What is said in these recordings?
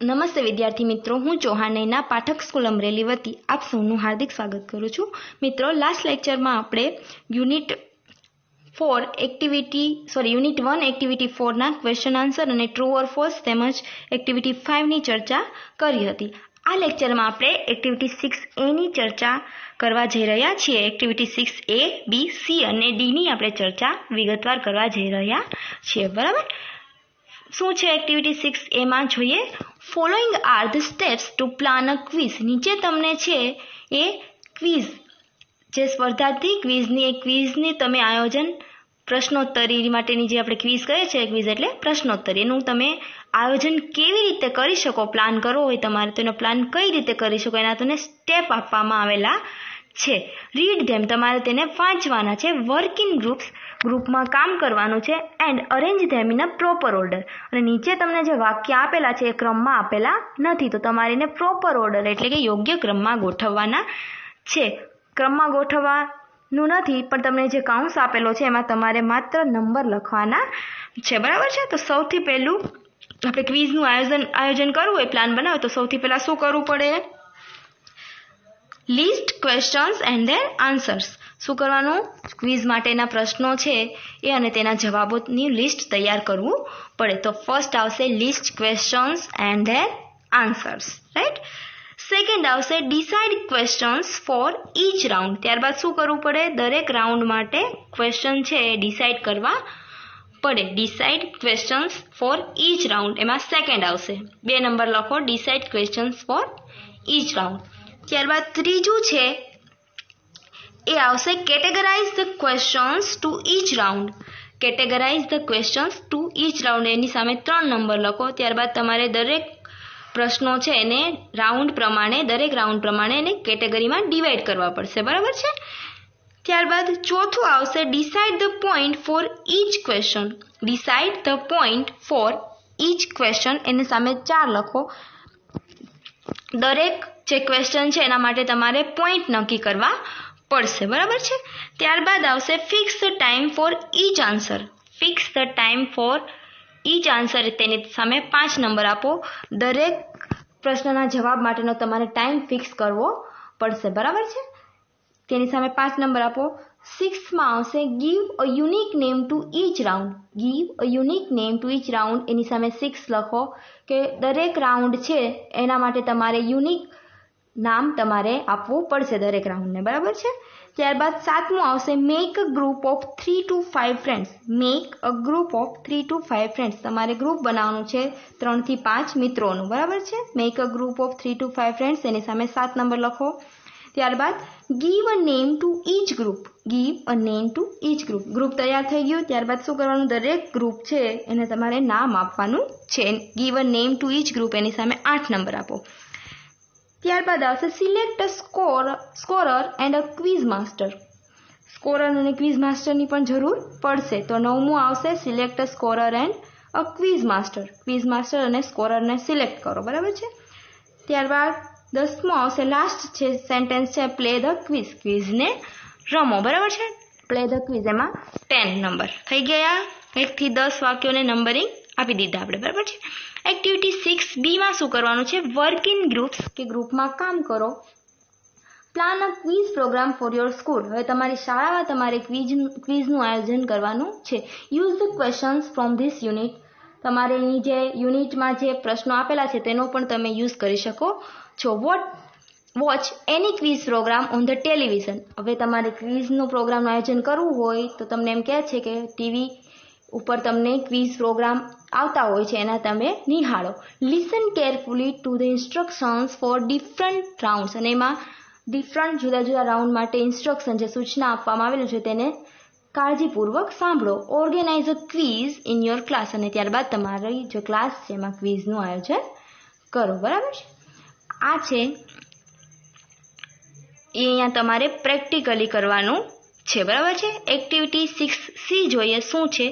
નમસ્તે વિદ્યાર્થી મિત્રો, હું ચૌહાણ નયના પાઠક સ્કૂલ અમરેલી વતી આપ સૌનું હાર્દિક સ્વાગત કરું છું. મિત્રો, લાસ્ટ લેક્ચરમાં આપણે યુનિટ 1 એક્ટિવિટી 4 ના ક્વેશ્ચન આન્સર અને ટ્રુ ઓર ફોલ્સ તેમજ એક્ટિવિટી 5ની ચર્ચા કરી હતી. આ લેક્ચરમાં આપણે એક્ટિવિટી 6A ની ચર્ચા કરવા જઈ રહ્યા છીએ. એક્ટિવિટી 6A, B, C અને D ની આપણે ચર્ચા વિગતવાર કરવા જઈ રહ્યા છીએ. બરાબર? શું છે એક્ટિવિટી 6A માં જોઈએ. Following are the steps to plan a quiz. નીચે તમને છે એ ક્વિઝ, જે સ્પર્ધાર્થી ક્વિઝની તમે આયોજન, પ્રશ્નોત્તરી માટેની જે આપણે ક્વિઝ કહે છે, ક્વિઝ એટલે પ્રશ્નોત્તરી, એનું તમે આયોજન કેવી રીતે કરી શકો, પ્લાન કરવો હોય તમારે તો એનો પ્લાન કઈ રીતે કરી શકો એના તમને સ્ટેપ આપવામાં આવેલા છે. રીડ ધેમ, તમારે તેને વાંચવાના છે. વર્ક ઇન ગ્રુપમાં કામ કરવાનું છે. And arrange them in a proper order. અને નીચે તમને જે વાક્ય આપેલા છે એ ક્રમમાં આપેલા નથી, તો તમારે એને પ્રોપર ઓર્ડર એટલે કે યોગ્ય ક્રમમાં ગોઠવવાના છે. ક્રમમાં ગોઠવવાનું નથી, પણ તમને જે કાઉન્સ આપેલો છે એમાં તમારે માત્ર નંબર લખવાના છે. બરાબર છે? તો સૌથી પહેલું આપણે ક્વિઝનું આયોજન કરવું હોય, પ્લાન બનાવો, તો સૌથી પહેલા શું કરવું પડે? List questions and their answers. શું કરવાનું? ક્વિઝ માટેના પ્રશ્નો છે એ અને તેના જવાબોની લિસ્ટ તૈયાર કરવું પડે. તો ફર્સ્ટ આવશે list questions and their answers, right. Second આવશે decide questions for each round. ત્યારબાદ શું કરવું પડે? દરેક રાઉન્ડ માટે ક્વેશ્ચન છે એ ડિસાઇડ કરવા પડે. Decide questions for each round, એમાં સેકન્ડ આવશે. 2 નંબર લખો, decide questions for each round. ત્યારબાદ ત્રીજું છે એ આવશે categorize the questions to each round. Categorize the questions to each round, એની સામે 3 નંબર લખો. ત્યારબાદ તમારે દરેક પ્રશ્નો છે એને દરેક રાઉન્ડ પ્રમાણે એને કેટેગરીમાં ડિવાઈડ કરવા પડશે. બરાબર છે? ત્યારબાદ ચોથું આવશે decide the point for each question. Decide the point for each question, એની સામે 4 લખો. દરેક જે ક્વેશ્ચન છે એના માટે તમારે પોઈન્ટ નક્કી કરવા પડશે. બરાબર છે? ત્યારબાદ આવશે fix the time for each answer. Fix the time for each answer, તેની સામે 5 નંબર આપો. દરેક પ્રશ્નના જવાબ માટેનો તમારે ટાઈમ ફિક્સ કરવો પડશે. બરાબર છે? તેની સામે 5 નંબર આપો. 6માં આવશે give a unique name to each round. Give a unique name to each round, એની સામે 6 લખો કે દરેક રાઉન્ડ છે એના માટે તમારે યુનિક નામ તમારે આપવું પડશે દરેક રાઉન્ડને. બરાબર છે? ત્યારબાદ 7મું આવશે make a group of 3 to 5 friends. Make a group of 3 to 5 friends. તમારે ગ્રુપ બનાવવાનું છે 3 થી 5 મિત્રોનું. બરાબર છે? Make a group of 3 to 5 friends, એની સામે 7 નંબર લખો. ત્યારબાદ give a name to each group. Give a name to each group. Group તૈયાર થઈ ગયું. ત્યારબાદ શું કરવાનું? દરેક ગ્રુપ છે એને તમારે નામ આપવાનું છે. Give a name to each group, એની સામે 8 નંબર આપો. ત્યારબાદ આવશે select a scorer and a quiz master. Scorer અને ક્વિઝ માસ્ટરની પણ જરૂર પડશે. તો 9મું આવશે select a scorer and a quiz master. Quiz master અને સ્કોરરને સિલેક્ટ કરો. બરાબર છે? ત્યારબાદ 10મું આવશે, લાસ્ટ છે સેન્ટેન્સ છે પ્લે ધ ક્વિઝ. ક્વિઝને રમો. બરાબર છે? પ્લે ધ ક્વિઝ, એમાં 10 નંબર થઈ ગયા. 1 થી 10 વાક્યોને નંબરિંગ આપી દીધા આપણે. બરાબર છે? એક્ટિવિટી 6B માં શું કરવાનું છે? વર્ક ઇન ગ્રુપ્સ, કે ગ્રુપમાં કામ કરો. Plan a quiz programme for your school. હવે તમારી શાળામાં તમારે ક્વિઝનું આયોજન કરવાનું છે. Use the questions from this unit. તમારે અહીં જે યુનિટમાં જે પ્રશ્નો આપેલા છે તેનો પણ તમે યુઝ કરી શકો છો. Watch any quiz programme on the television. હવે તમારે ક્વિઝનો પ્રોગ્રામનું આયોજન કરવું હોય તો તમને એમ કહે છે કે ટીવી ઉપર તમને ક્વિઝ પ્રોગ્રામ આવતા હોય છે, એના તમે નિહાળો. Listen carefully to the instructions for different rounds. અને એમાં ડિફરન્ટ જુદા જુદા રાઉન્ડ માટે ઇન્સ્ટ્રક્શન, જે સૂચના આપવામાં આવેલું છે તેને કાળજીપૂર્વક સાંભળો. Organise a quiz in your class. અને ત્યારબાદ તમારી જે ક્લાસ છે એમાં ક્વિઝનું આયોજન કરો. બરાબર છે? આ છે એ અહીંયા તમારે પ્રેક્ટિકલી કરવાનું છે. બરાબર છે? એક્ટિવિટી 6C જોઈએ. શું છે?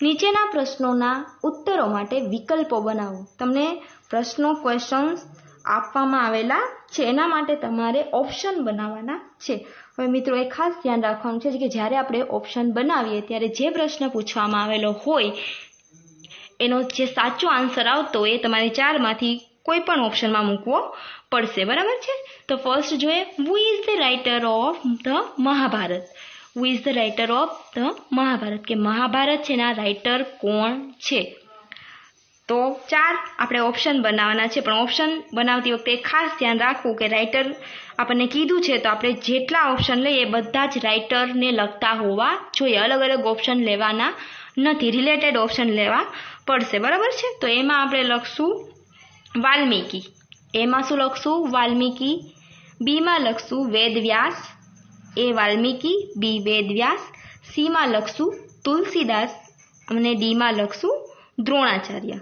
નીચેના પ્રશ્નોના ઉત્તરો માટે વિકલ્પો બનાવો. તમને પ્રશ્નો, ક્વેશ્ચન્સ આપવામાં આવેલા છે, એના માટે તમારે ઓપ્શન બનાવવાના છે. હવે મિત્રો, એ ખાસ ધ્યાન રાખવાનું છે કે જ્યારે આપણે ઓપ્શન બનાવીએ ત્યારે જે પ્રશ્ન પૂછવામાં આવેલો હોય એનો જે સાચો આન્સર આવતો હોય એ તમારે 4માંથી કોઈ પણ ઓપ્શનમાં મૂકવો પડશે, બરાબર છે. તો ફર્સ્ટ જોઈએ, who is the writer of the Mahabharata. Who is the writer of the Mahabharata, કે મહાભારત છે એના રાઇટર કોણ છે. તો 4 આપણે ઓપ્શન બનાવવાના છે, પણ ઓપ્શન બનાવતી વખતે ખાસ ધ્યાન રાખવું કે રાઇટર આપણને કીધું છે તો આપણે જેટલા ઓપ્શન લઈએ બધા જ રાઇટરને લગતા હોવા જોઈએ. અલગ અલગ ઓપ્શન લેવાના નથી, રિલેટેડ ઓપ્શન લેવા પડશે, બરાબર છે. તો એમાં આપણે લખશું વાલ્મીકી. એમાં શું લખશું? વાલ્મીકી. બીમાં લખશું વેદવ્યાસ. એ વાલ્મીકી, બી વેદવ્યાસ. સીમાં લખશું તુલસીદાસ અને ડીમાં લખશું દ્રોણાચાર્ય.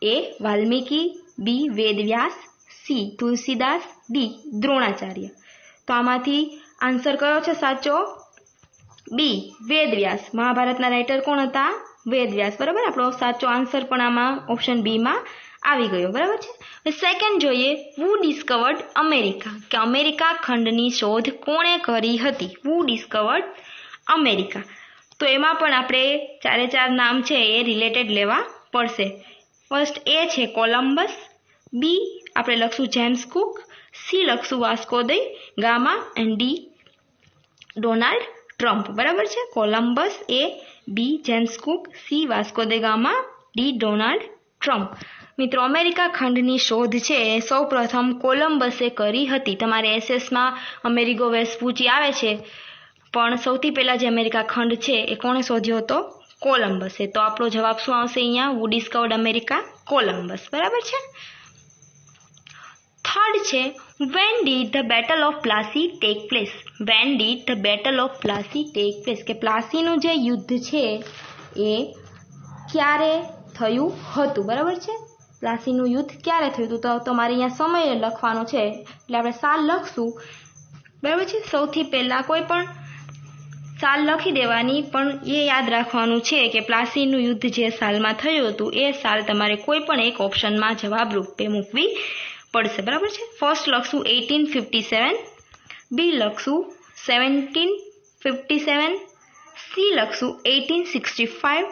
એ વાલ્મીકી, બી વેદવ્યાસ, સી તુલસીદાસ, ડી દ્રોણાચાર્ય. તો આમાંથી આન્સર કયો છે સાચો? બી વેદવ્યાસ. મહાભારતના રાઇટર કોણ હતા? વેદવ્યાસ, બરાબર. આપણો સાચો આન્સર પણ આમાં ઓપ્શન બીમાં આવી ગયો, બરાબર છે. સેકન્ડ જોઈએ, હુ ડિસ્કવર્ડ અમેરિકા, કે અમેરિકા ખંડની શોધ કોણે કરી હતી? હુ ડિસ્કવર્ડ અમેરિકા. તો એમાં પણ આપણે 4 નામ છે એ રિલેટેડ લેવા પડશે. ફર્સ્ટ એ છે કોલમ્બસ, બી આપણે લખશું જેમ્સ કુક, સી લખશું Vasco da Gama and D Donald Trump, બરાબર છે. Columbus, A, B James Cook, C Vasco da Gama, D Donald Trump. મિત્રો, અમેરિકા ખંડની શોધ છે એ સૌ પ્રથમ કોલમ્બસે કરી હતી. તમારે એસએસમાં અમેરિગો વેસ્પુચી આવે છે, પણ સૌથી પહેલાં જે અમેરિકા ખંડ છે એ કોણે શોધ્યો હતો? કોલમ્બસે. તો આપણો જવાબ શું આવશે અહીંયા? હુ ડિસ્કવર્ડ અમેરિકા? કોલમ્બસ, બરાબર છે. થર્ડ છે, when did the battle of Plassey take place. When did the battle of Plassey take place, કે પ્લાસીનું જે યુદ્ધ છે એ ક્યારે થયું હતું, બરાબર છે. પ્લાસીનું યુદ્ધ ક્યારે થયું હતું? તો તમારે અહીંયા સમય લખવાનો છે, એટલે આપણે સાલ લખશું, બરાબર છે. સૌથી પહેલાં કોઈ પણ સાલ લખી દેવાની, પણ એ યાદ રાખવાનું છે કે પ્લાસીનું યુદ્ધ જે સાલમાં થયું હતું એ સાલ તમારે કોઈ પણ એક ઓપ્શનમાં જવાબ રૂપે મૂકવી પડશે, બરાબર છે. ફર્સ્ટ લખશું 1857, બી લખશું 1757, સી લખશું 1865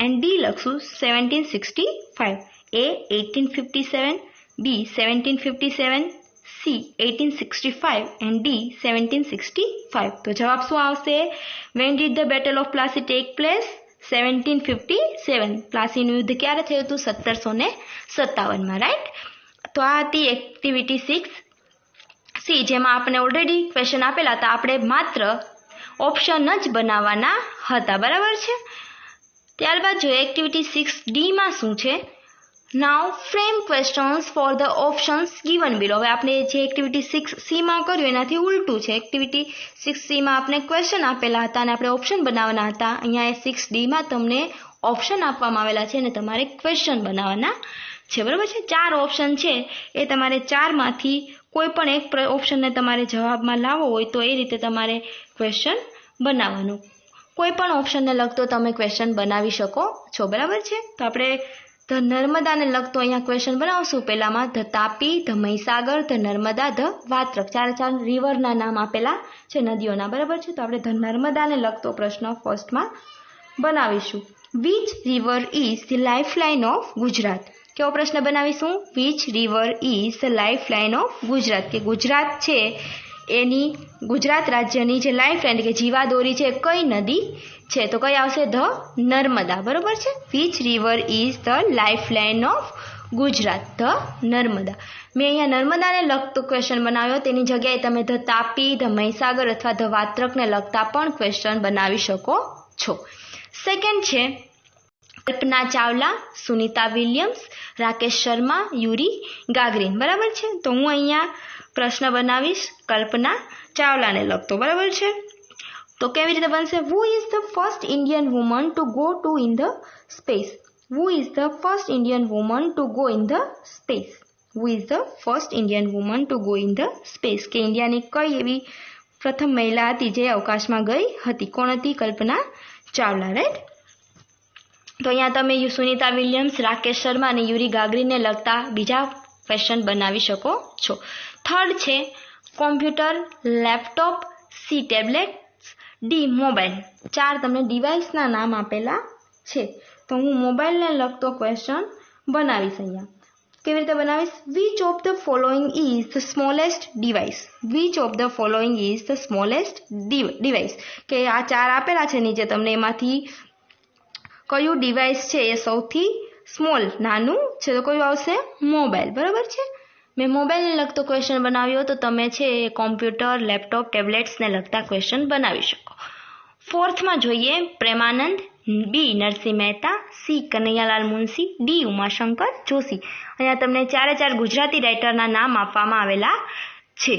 એન્ડ ડી લખશું 1765. A 1857, B 1757, C 1865 and D 1765. તો જવાબ શું આવશે? When did the battle of Plassey take place? 1757. પ્લાસીનું યુદ્ધ ક્યારે થયું હતું? 1757માં, રાઈટ. તો આ હતી એક્ટિવિટી 6C, જેમાં આપણે ઓલરેડી ક્વેશ્ચન આપેલા હતા, આપણે માત્ર ઓપ્શન જ બનાવવાના હતા, બરાબર છે. ત્યારબાદ જોઈએ એક્ટિવિટી 6Dમાં શું છે. Now frame questions for the options given below. હવે આપણે જે એક્ટિવિટી 6Cમાં કર્યું એનાથી ઉલટું છે. એક્ટિવિટી 6Cમાં આપણે ક્વેશ્ચન આપેલા હતા અને આપણે ઓપ્શન બનાવવાના હતા. અહીંયા 6Dમાં તમને ઓપ્શન આપવામાં આવેલા છે અને તમારે ક્વેશ્ચન બનાવવાના છે, બરાબર છે. 4 ઓપ્શન છે એ તમારે 4માંથી કોઈ પણ એક ઓપ્શનને તમારે જવાબમાં લાવવો હોય તો એ રીતે તમારે ક્વેશ્ચન બનાવવાનું. કોઈ પણ ઓપ્શનને લગતો તમે ક્વેશ્ચન બનાવી શકો છો, બરાબર છે. તો આપણે ધ નર્મદાને લગતો અહીંયા ક્વેશ્ચન બનાવશું. પહેલામાં the Tapi, the Mahisagar, the Narmada, the Vatrak. 4 રિવરના નામ આપેલા છે, નદીઓના, બરાબર છે. તો આપણે ધ નર્મદાને લગતો પ્રશ્ન ફર્સ્ટમાં બનાવીશું. Which river is the life line of Gujarat? કેવો પ્રશ્ન બનાવીશું? Which river is the life line of Gujarat, કે ગુજરાત છે એની, ગુજરાત રાજ્યની જે લાઇફ લાઇન કે જીવાદોરી છે કઈ નદી છે? તો કઈ આવશે? ધ નર્મદા, બરોબર છે. Which river is the life line of Gujarat? The Narmada. મેં અહીંયા નર્મદાને લગતો ક્વેશ્ચન બનાવ્યો, તેની જગ્યાએ તમે ધ તાપી, ધ મહીસાગર અથવા ધ વાત્રકને લગતા પણ ક્વેશ્ચન બનાવી શકો છો. સેકન્ડ છે કલ્પના ચાવલા, સુનિતા વિલિયમ્સ, રાકેશ શર્મા, યુરી ગાગરીન, બરાબર છે. તો હું અહીંયા પ્રશ્ન બનાવીશ કલ્પના ચાવલાને લગતો, બરાબર છે. તો કેવી રીતે બનશે? હુ is the first Indian woman to go to in the space? Who is the first Indian woman to go in the space? Who is the first Indian woman to go in the space, કે ઇન્ડિયાની કઈ એવી પ્રથમ મહિલા હતી જે અવકાશમાં ગઈ હતી? કોણ હતી? કલ્પના ચાવલા, રાઈટ. તો અહીંયા તમે સુનિતા વિલિયમ્સ, રાકેશ શર્મા અને યુરી ગાગરીનને લગતા બીજા ક્વેશ્ચન બનાવી શકો છો. થર્ડ છે computer, laptop, C tablet, D mobile. 4 તમને ડિવાઇસના નામ આપેલા છે. તો હું મોબાઈલને લગતો ક્વેશ્ચન બનાવીશ અહીંયા. કેવી રીતે બનાવીશ? Which of the following is the smallest device? Which of the following is the smallest device? કે આ 4 આપેલા છે નીચે તમને, એમાંથી કયું ડિવાઇસ છે એ સૌથી સ્મોલ નાનું છે? તો કયું આવશે? મોબાઈલ. બરાબર છે. મેં મોબાઈલને લગતો ક્વેશ્ચન બનાવ્યો, તો તમે છે કોમ્પ્યુટર, લેપટોપ, ટેબ્લેટ્સને લગતા ક્વેશ્ચન બનાવી શકો. 4થમાં જોઈએ પ્રેમાનંદ, બી નરસિંહ મહેતા, સી કનૈયાલાલ મુનશી, ડી ઉમાશંકર જોશી. અહીંયા તમને 4 ગુજરાતી રાઇટરના નામ આપવામાં આવેલા છે.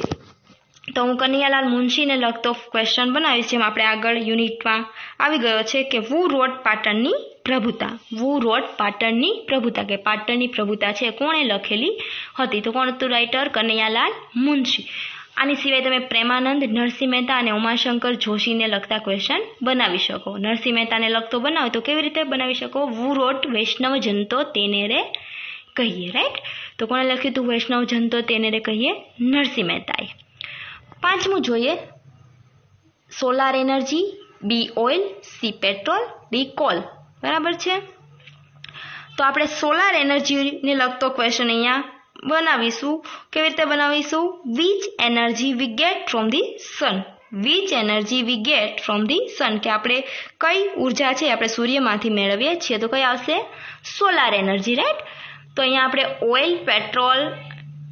તો હું કનૈયાલાલ મુનશીને લગતો ક્વેશ્ચન બનાવીશ, જેમ આપણે આગળ યુનિટમાં આવી ગયો છે કે વુ રોટ પાટણની પ્રભુતા. વુ રોટ પાટણની પ્રભુતા, કે પાટણની પ્રભુતા છે કોણે લખેલી હતી? તો કોણ હતું રાઇટર? કનૈયાલાલ મુનશી. આની સિવાય તમે પ્રેમાનંદ, નરસિંહ મહેતા અને ઉમાશંકર જોશીને લગતા ક્વેશ્ચન બનાવી શકો. નરસિંહ મહેતાને લગતો બનાવો તો કેવી રીતે બનાવી શકો? વુ રોટ વૈષ્ણવ જનતો તેને રે કહીએ. રાઈટ. તો કોણે લખ્યું હતું વૈષ્ણવ જનતો તેને રે કહીએ? નરસિંહ મહેતાએ. 5મું જોઈએ solar energy, B oil, C petrol, D coal. બરાબર છે. તો આપણે સોલાર એનર્જીને લગતો ક્વેશ્ચન અહીંયા બનાવીશું. કેવી રીતે બનાવીશું? Which energy we get from the sun? Which energy we get from the sun, કે આપણે કઈ ઉર્જા છે આપણે સૂર્યમાંથી મેળવીએ છીએ? તો કઈ આવશે? Solar energy. રાઈટ. તો અહીંયા આપણે ઓઇલ, પેટ્રોલ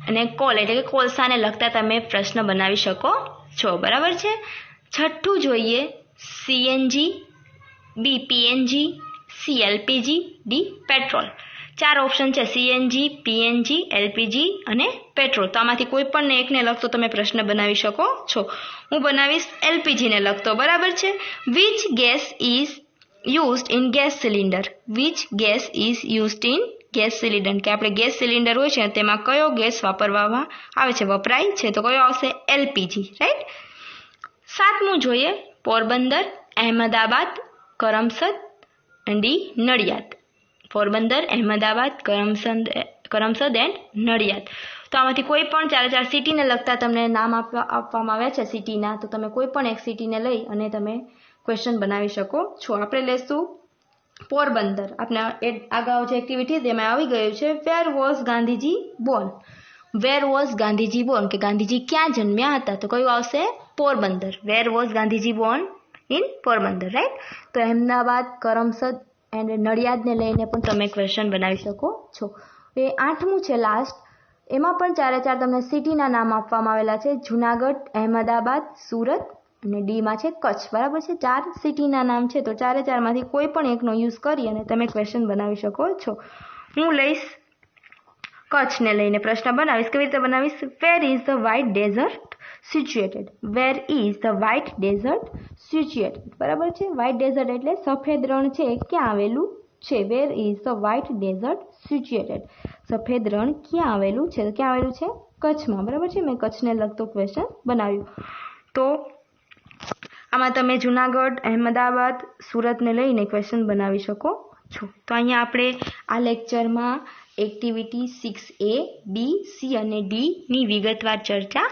અને કોલ એટલે કે કોલસાને લગતા તમે પ્રશ્ન બનાવી શકો છો. બરાબર છે. 6થું જોઈએ CNG, B PNG, C LPG, D petrol. 4 option છે, સીએનજી, પીએનજી, એલપીજી અને પેટ્રોલ. તો આમાંથી કોઈ પણ એકને લગતો તમે પ્રશ્ન બનાવી શકો છો. હું બનાવીશ એલપીજીને લગતો. બરાબર છે. Which gas is used in gas cylinder? Which gas is used in gas cylinder, કે આપણે ગેસ સિલિન્ડર હોય છે તેમાં કયો ગેસ વાપરવામાં આવે છે, વપરાય છે? તો કયો આવશે? એલપીજી. રાઈટ. 7મું જોઈએ પોરબંદર, અહેમદાબાદ, કરમસદ, ડી નડિયાદ. પોરબંદર, અહેમદાબાદ, કરમસદ એન્ડ નડિયાદ. તો આમાંથી કોઈ પણ 4 સિટીને લગતા તમને નામ આપવામાં આવ્યા છે સિટીના, તો તમે કોઈ પણ એક સિટીને લઈ અને તમે ક્વેશ્ચન બનાવી શકો છો. આપણે લેશું પોરબંદર. આપણે અગાઉ જે એક્ટિવિટી એમાં આવી ગયું છે where was Gandhiji Born? Where was Gandhiji Born, કે ગાંધીજી ક્યાં જન્મ્યા હતા? તો કયું આવશે? Porbandar. Where was Gandhiji Born? In Porbandar. Right. તો અહેમદાબાદ, કરમસદ એન્ડ નડિયાદને લઈને પણ તમે ક્વેશ્ચન બનાવી શકો છો. એ 8મું છે લાસ્ટ. એમાં પણ 4 તમને સિટીના નામ આપવામાં આવેલા છે, જુનાગઢ, અહેમદાબાદ, સુરત અને ડીમાં છે કચ્છ. બરાબર છે. 4 સિટીના નામ છે. તો 4માંથી કોઈ પણ એકનો યુઝ કરી અને તમે ક્વેશ્ચન બનાવી શકો છો. હું લઈશ કચ્છને લઈને પ્રશ્ન બનાવીશ. કેવી રીતે બનાવીશ? Where is the white dessert situated? Where is the white dessert situated? બરાબર છે. વ્હાઇટ ડેઝર્ટ એટલે સફેદ રણ છે, ક્યાં આવેલું છે? Where is the white dessert situated? સફેદ રણ ક્યાં આવેલું છે? તો ક્યાં આવેલું છે? કચ્છમાં. બરાબર છે. મેં કચ્છને લગતો ક્વેશ્ચન બનાવ્યું. તો આમાં તમે જુનાગઢ, અહેમદાબાદ, સુરતને લઈને ક્વેશ્ચન બનાવી શકો છો. તો અહીંયા આપણે આ લેક્ચરમાં એક્ટિવિટી 6A, B, C અને D ની વિગતવાર ચર્ચા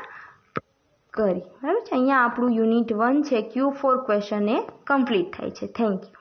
કરી. બરાબર છે. અહીંયા આપણું યુનિટ 1 છે Q4 ક્વેશ્ચન એ કમ્પ્લીટ થાય છે. Thank you.